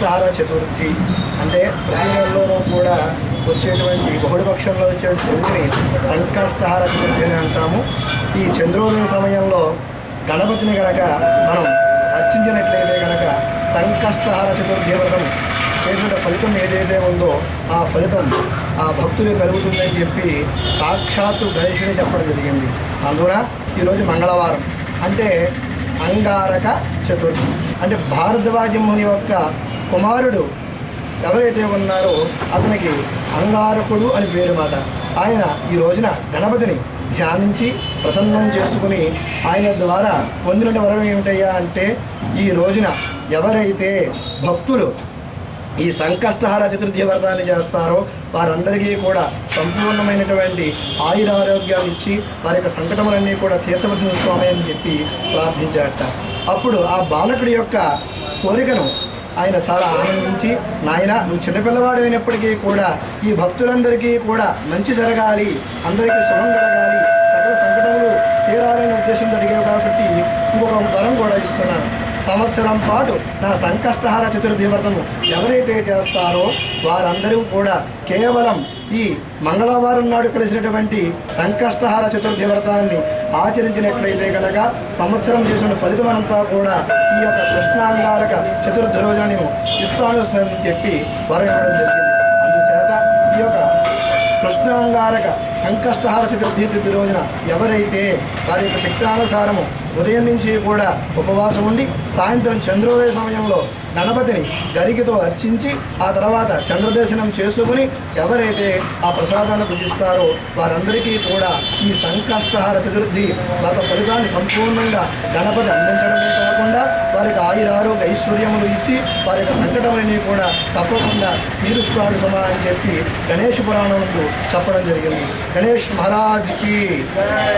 సంకష్టహార చతుర్థి అంటే ప్రతి నెలలోనూ కూడా వచ్చేటువంటి బహుళపక్షంలో వచ్చేటువంటి చవితిని సంకష్టహార చతుర్థి అని అంటాము. ఈ చంద్రోదయ సమయంలో గణపతిని కనుక మనం అర్చించినట్లయితే కనుక సంకష్టహార చతుర్థి వ్రతం చేసిన ఫలితం ఏదైతే ఉందో ఆ ఫలితం ఆ భక్తులు కలుగుతుందని చెప్పి సాక్షాత్తు గణేశుడే చెప్పడం జరిగింది. అందువల్ల ఈరోజు మంగళవారం అంటే అంగారక చతుర్థి అంటే భారద్వాజముని యొక్క కుమారుడు ఎవరైతే ఉన్నారో అతనికి అంగారకుడు అని పేరు మాట. ఆయన ఈ రోజున గణపతిని ధ్యానించి ప్రసన్నం చేసుకుని ఆయన ద్వారా పొందిన వరం ఏమిటయ్యా అంటే ఈ రోజున ఎవరైతే భక్తులు ఈ సంకష్టహార చతుర్థి వ్రతాన్ని చేస్తారో వారందరికీ కూడా సంపూర్ణమైనటువంటి ఆయురారోగ్యాలు ఇచ్చి వారి యొక్క సంకటములన్నీ కూడా తీర్చవలసిన స్వామి అని చెప్పి ప్రార్థించారట. అప్పుడు ఆ బాలకుడి యొక్క కోరికను ఆయన చాలా ఆనందించి, నాయన నువ్వు చిన్నపిల్లవాడు అయినప్పటికీ కూడా ఈ భక్తులందరికీ కూడా మంచి జరగాలి, అందరికీ శుభం కలగాలి, సకల సంకటములు తీరాలనే ఉద్దేశంతో అడిగావు కాబట్టి ఇంకొక వరం కూడా ఇస్తున్నాను. సంవత్సరం పాటు నా సంకష్టహార చతుర్థి వ్రతము ఎవరైతే చేస్తారో వారందరూ కూడా కేవలం ఈ మంగళవారం నాడు కలిసినటువంటి సంకష్టహార చతుర్థి వ్రతాన్ని ఆచరించినట్లయితే కనుక సంవత్సరం చేసిన ఫలితం అంతా కూడా ఈ యొక్క కృష్ణాంగారక చతుర్థి రోజున నేను ఇస్తాను అని చెప్పి వరం ఇవ్వడం జరిగింది. అందుచేత ఈ యొక్క కృష్ణాంగారక సంకష్టహార చతుర్థి తిథి రోజున ఎవరైతే వారి యొక్క శక్తానుసారము ఉదయం నుంచి కూడా ఉపవాసం ఉండి సాయంత్రం చంద్రోదయ సమయంలో గణపతిని గరికతో అర్చించి ఆ తర్వాత చంద్రదర్శనం చేసుకుని ఎవరైతే ఆ ప్రసాదాన్ని పూజిస్తారో వారందరికీ కూడా ఈ సంకష్టహార చతుర్థి వ్రత ఫలితాన్ని సంపూర్ణంగా గణపతి అందించడమే కాకుండా వారికి ఆయురారోగ్య ఐశ్వర్యములు ఇచ్చి వారి యొక్క సంకటమని కూడా తప్పకుండా తీరుస్తాడు సమా అని చెప్పి గణేష్ పురాణంలో చెప్పడం జరిగింది. గణేష్ మహారాజ్కి